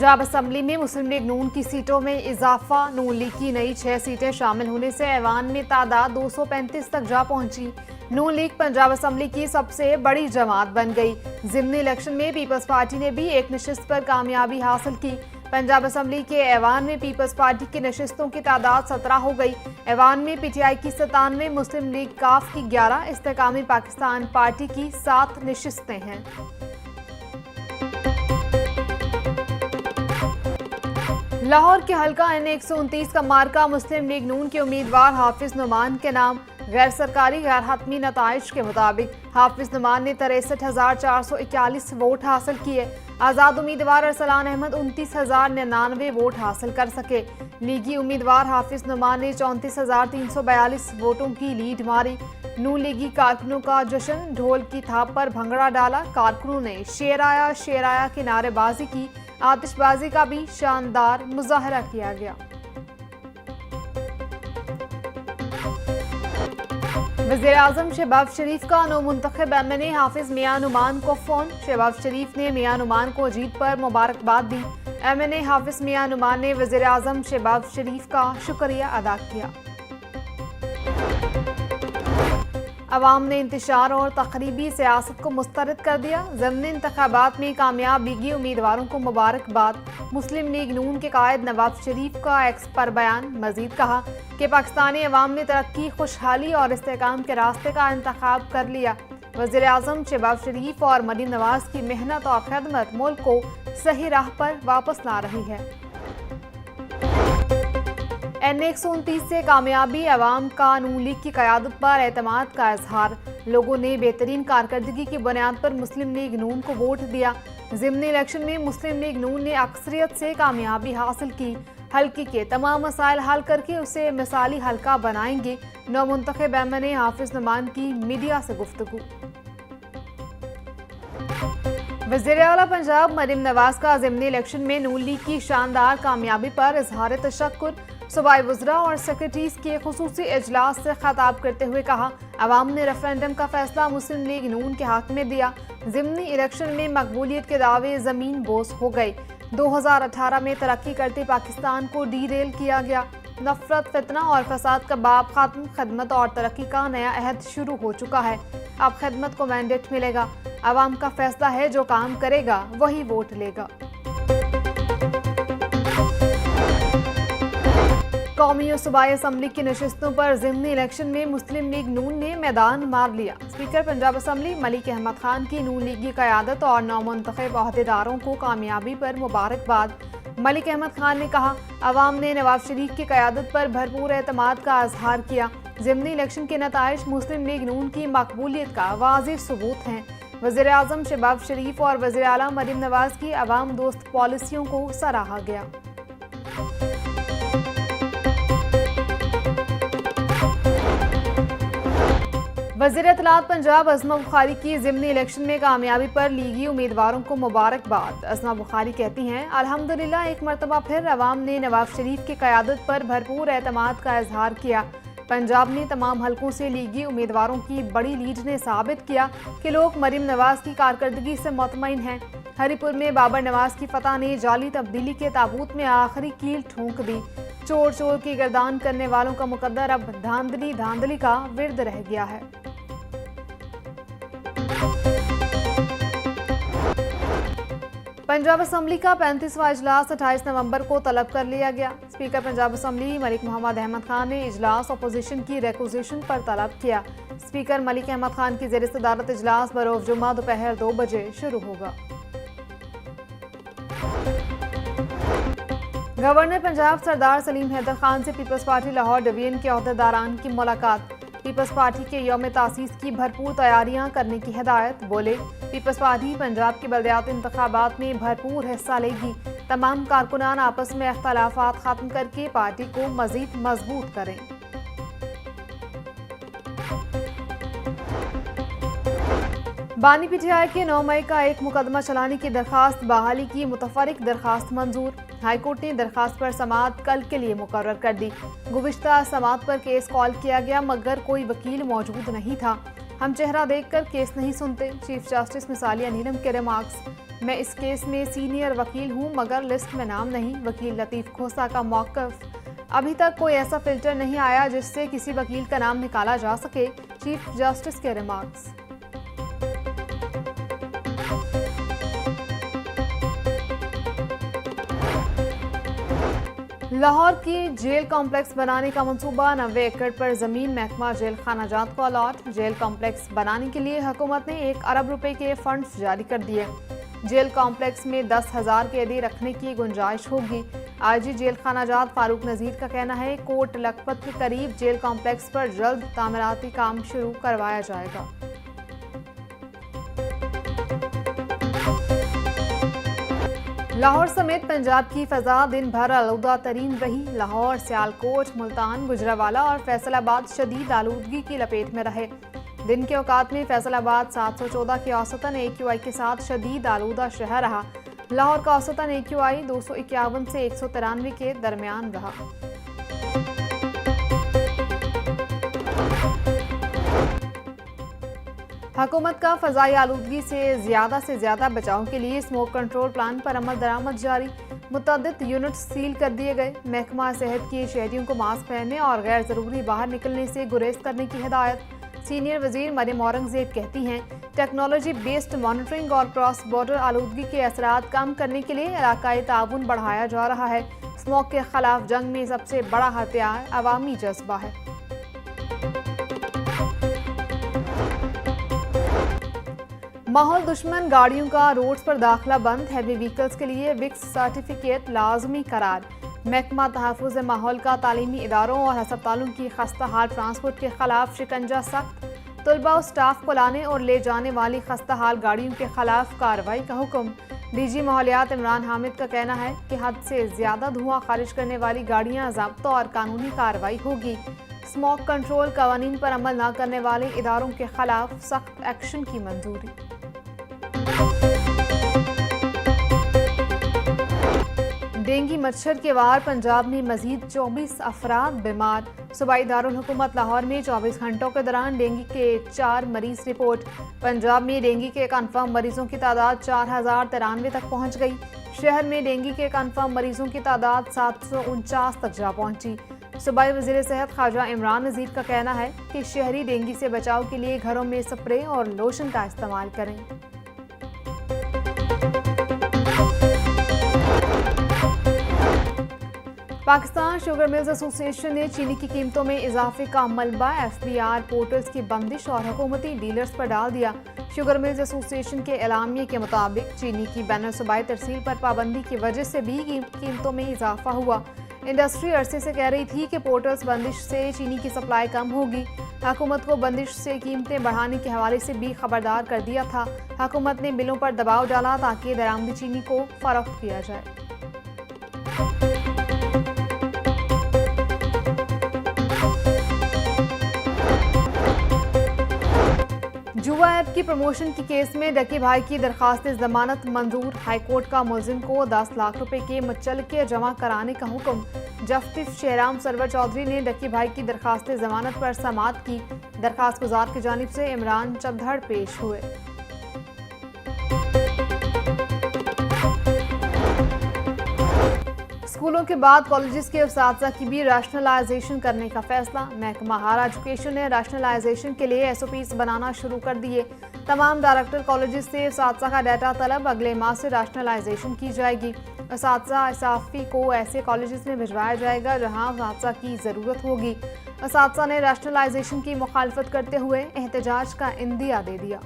Punjab assembly में मुस्लिम league नून की सीटों में इजाफा। नून लीग की नई 6 सीटें शामिल होने से ऐवान में तादाद 235 तक जा पहुंची। नून लीग पंजाब असेंबली की सबसे बड़ी जमात बन गई। ज़िमनी इलेक्शन में पीपल्स पार्टी ने भी एक नशिस्त पर कामयाबी हासिल की। पंजाब असेंबली के ऐवान में पीपल्स पार्टी की नशिस्तों की तादाद 17 हो गई। ऐवान में पीटीआई की 97, मुस्लिम लीग काफ की 11, इस्तेकामी पाकिस्तान पार्टी की 7 नशिस्तें हैं। लाहौर के हल्का N129 का मार्का मुस्लिम लीग नून के उम्मीदवार हाफिज नुमान के नाम। गैर सरकारी गैर हतमी नताइज के मुताबिक हाफिज नुमान ने 63,441 वोट हासिल किए। आज़ाद उम्मीदवार अरसलान अहमद 29,099 वोट हासिल कर सके। लीगी उम्मीदवार हाफिज नुमान ने 34,342 वोटों की लीड मारी। नून लीगी कारकुनों का जश्न, ढोल की थाप पर भंगड़ा डाला। कारकुनों ने शेर आया की नारेबाजी की। आतिशबाजी का भी शानदार मुजाहरा किया गया। वज़ीर-ए-आज़म शहबाज शरीफ का नौमुंतखब MNA हाफिज मियां नुमान को फोन। शहबाज शरीफ ने मियां नुमान को जीत पर मुबारकबाद दी। MNA हाफिज मियां नुमान ने वज़ीर-ए-आज़म शहबाज शरीफ का शुक्रिया अदा किया। अवाम ने इंतशार और तकरीबी सियासत को मुस्तरद कर दिया। ज़िमनी इंतखाबात में कामयाब लीगी उम्मीदवारों को मुबारकबाद। मुस्लिम लीग नून के कायद नवाज शरीफ का एक्स पर बयान। मजीद कहा कि पाकिस्तानी अवाम ने तरक्की, खुशहाली और इस्तेहकाम के रास्ते का इंतखाब कर लिया। वज़ीर-ए-आज़म शहबाज शरीफ और मरीम नवाज की मेहनत और खिदमत मुल्क को सही राह पर वापस ला रही है। N129 से कामयाबी, अवाम का नून लीग की क़यादत पर एतमाद का इजहार। लोगों ने बेहतरीन कारकर्दगी की बुनियाद पर मुस्लिम लीग नून को वोट दिया। ज़िमनी इलेक्शन में मुस्लिम लीग नून ने अक्सरियत से कामयाबी हासिल की। हल्के के तमाम मसाइल हल करके उसे मिसाली हल्का बनाएंगे। नौमुंतखब MNA हाफिज नुमान की मीडिया से गुफ्तगू। वज़ीर आला पंजाब मरीम नवाज का ज़िमनी इलेक्शन में नून लीग की शानदार कामयाबी पर इजहार तशक्कुर। सूबाई वज़रा और सेक्रेटरीज के खुसूसी इजलास से खिताब करते हुए कहा, अवाम ने रेफरेंडम का फैसला मुस्लिम लीग नून के हक में दिया। ज़िमनी इलेक्शन में मकबूलियत के दावे ज़मीन बोस हो गए। 2018 में तरक्की करते पाकिस्तान को डीरेल किया गया। नफरत, फितना और फसाद का बाब खात्म, खदमत और तरक्की का नया अहद शुरू हो चुका है। अब खदमत को मैंडेट मिलेगा। अवाम का फैसला है, जो काम करेगा वही वोट लेगा। कौमी और सूबाई असम्बली की नशिस्तों पर ज़िमनी इलेक्शन में मुस्लिम लीग नून ने मैदान मार लिया। स्पीकर पंजाब असम्बली मलिक अहमद खान की नून लीगी क़यादत और नौमुंतखब अहदेदारों को कामयाबी पर मुबारकबाद। मलिक अहमद खान ने कहा, अवाम ने नवाज शरीफ की क़यादत पर भरपूर एतमाद का इजहार किया। ज़िमनी इलेक्शन के नताइज मुस्लिम लीग नून की मकबूलियत का वाज़ेह सबूत हैं। वज़ीर-ए-आज़म शहबाज शरीफ और वज़ीर आला मरीम नवाज की अवाम दोस्त पॉलिसियों को सराहा गया। वज़ीर इत्तलात पंजाब अज़मा बुखारी की ज़िमनी इलेक्शन में कामयाबी पर लीगी उम्मीदवारों को मुबारकबाद। अज़मा बुखारी कहती हैं, अल्हम्दुलिल्लाह एक मरतबा फिर अवाम ने नवाज शरीफ की क़यादत पर भरपूर एतमाद का इजहार किया। पंजाब में तमाम हलकों से लीगी उम्मीदवारों की बड़ी लीड ने साबित किया कि लोग मरीम नवाज की कारकर्दगी से मुतमईन हैं। हरिपुर में बाबर नवाज की फतह ने जाली तब्दीली के ताबूत में आखिरी कील ठोंक दी। चोर चोर की गर्दान करने वालों का मुकद्दर अब धांधली का विर्द रह गया है। पंजाब असम्बली का 35वां इजलास 28 नवंबर को तलब कर लिया गया। स्पीकर पंजाब असम्बली मलिक मोहम्मद अहमद खान ने इजलास अपोजिशन की रिक्विजिशन पर तलब किया। स्पीकर मलिक अहमद खान की ज़ेर सदारत इजलास बरोज़ जुम्मा दोपहर 2 बजे शुरू होगा। गवर्नर पंजाब सरदार सलीम हैदर खान से पीपल्स पार्टी लाहौर डिवीजन के अहदेदारान की मुलाकात। पीपल्स पार्टी के यौम तासीस की भरपूर तैयारियां करने की हिदायत। बोले, पीपल्स पार्टी पंजाब के बल्दियाती इंतखाबात में भरपूर हिस्सा लेगी। तमाम कारकुनान आपस में इख्तलाफात खत्म करके पार्टी को मजीद मजबूत करें। बानी पीटीआई के 9 मई का एक मुकदमा चलाने की दरखास्त बहाली की मुतफरिक दरखास्त मंजूर। हाईकोर्ट ने दरखास्त पर समाअत कल के लिए मुकर्रर कर दी। गुज़िश्ता समाअत पर केस कॉल किया गया मगर कोई वकील मौजूद नहीं था। हम चेहरा देखकर केस नहीं सुनते। चीफ जस्टिस मिसालिया नीलम के रिमार्क्स। मैं इस केस में सीनियर वकील हूं मगर लिस्ट में नाम नहीं। वकील लतीफ खोसा का मौक़िफ़। अभी तक कोई ऐसा फिल्टर नहीं आया जिससे किसी वकील का नाम निकाला जा सके। चीफ जस्टिस के रिमार्क्स। लाहौर की जेल कॉम्प्लेक्स बनाने का मंसूबा 90 एकड़ पर जमीन महकमा जेल खाना जात को अलॉट। जेल कॉम्प्लेक्स बनाने के लिए हुकूमत ने 1 अरब रुपए के फंड्स जारी कर दिए। जेल कॉम्प्लेक्स में 10,000 कैदी रखने की गुंजाइश होगी। आईजी जेल खाना जात फारूक नजीर का कहना है कोट लखपत के करीब जेल कॉम्प्लेक्स पर जल्द तामीराती काम शुरू करवाया जाएगा। लाहौर समेत पंजाब की फजा दिन भर आलूदा तरीन रही। लाहौर, सियालकोट, मुल्तान, गुजरावाला और फैसलाबाद शदीद आलूदगी की लपेट में रहे। दिन के औकात में फैसलाबाद 714 के औसतन AQI के साथ शदीद आलूदा शहर रहा। लाहौर का औसतन AQI 251 से 193 के दरमियान रहा। हुकूमत का फजाई आलूदगी से ज्यादा बचाव के लिए स्मोक कंट्रोल प्लान पर अमल दरामद जारी। मुतअद्दिद यूनिट सील कर दिए गए। महकमा सेहत की शहरियों को मास्क पहनने और गैर जरूरी बाहर निकलने से गुरेज करने की हिदायत। सीनियर वजीर मरियम औरंगजेब कहती हैं टेक्नोलॉजी बेस्ड मॉनिटरिंग और क्रॉस बॉर्डर आलूदगी के असरात कम करने के लिए इलाकाई ताउन बढ़ाया जा रहा है। स्मोक के खिलाफ जंग में सबसे बड़ा हथियार अवामी जज्बा है। माहौल दुश्मन गाड़ियों का रोड्स पर दाखिला बंद। हैवी व्हीकल्स के लिए विक्स सर्टिफिकेट लाजमी करार। महकमा तहफ़्फ़ुज़ माहौल का तालीमी इदारों और अस्पतालों की खस्ता हाल ट्रांसपोर्ट के खिलाफ शिकंजा सख्त। तलबा और स्टाफ को लाने और ले जाने वाली खस्ता हाल गाड़ियों के खिलाफ कार्रवाई का हुक्म। DG माहौलियात इमरान हामिद का कहना है कि हद से ज़्यादा धुआं खारिज करने वाली गाड़ियाँ ज़ब्त और कानूनी कार्रवाई होगी। स्मोक कंट्रोल कवानीन पर अमल न करने वाले इदारों के खिलाफ सख्त एक्शन की मंजूरी। डेंगू मच्छर के वार पंजाब में मजीद 24 अफराद बीमार। सूबाई दारुल हुकूमत लाहौर में 24 घंटों के दौरान डेंगू के 4 मरीज रिपोर्ट। पंजाब में डेंगू के कन्फर्म मरीजों की तादाद 4093 तक पहुंच गई। शहर में डेंगू के कन्फर्म मरीजों की तादाद 749 तक जा पहुंची। सूबाई वज़ीर सेहत ख्वाजा इमरान नज़ीर का कहना है कि शहरी डेंगू से बचाव के लिए घरों में स्प्रे और लोशन का इस्तेमाल करें। पाकिस्तान शुगर मिल्स एसोसिएशन ने चीनी की कीमतों में इजाफे का मलबा FBR पोर्टल्स की बंदिश और हुकूमती डीलर्स पर डाल दिया। शुगर मिल्स एसोसिएशन के एलामिये के मुताबिक चीनी की बैन सूबाई तरसील पर पाबंदी की वजह से भी कीमतों में इजाफा हुआ। इंडस्ट्री अरसे से कह रही थी कि पोर्टल्स बंदिश से चीनी की सप्लाई कम होगी। हुकूमत को बंदिश से कीमतें बढ़ाने के हवाले से भी खबरदार कर दिया था। हुकूमत ने मिलों पर दबाव डाला ताकि दरामदी चीनी को फरोख्त किया जाए। जुआ ऐप की प्रमोशन की केस में डकी भाई की दरखास्त जमानत मंजूर। हाईकोर्ट का मुलजिम को 10 लाख रुपए के मुचल्लके जमा कराने का हुक्म। जस्टिस शहराम सरवर चौधरी ने डकी भाई की दरखास्त जमानत पर समाअत की। दरखास्त गुजार की जानिब से इमरान चौधरी पेश हुए। स्कूलों के बाद कॉलेजेस के उस्ताद की भी रैशनलाइजेशन करने का फैसला। महकमा हायर एजुकेशन ने रैशनलाइजेशन के लिए SOPs बनाना शुरू कर दिए। तमाम डायरेक्टर कॉलेजेस से उस्ताद का डाटा तलब अगले माह से रैशनलाइजेशन की जाएगी। उस्ताद को ऐसे कॉलेजेस में भिजवाया जाएगा जहां उस्ताद की ज़रूरत होगी। उस्ताद ने रैशनलाइजेशन की मुखालफत करते हुए एहतजाज का इंदिया दे दिया।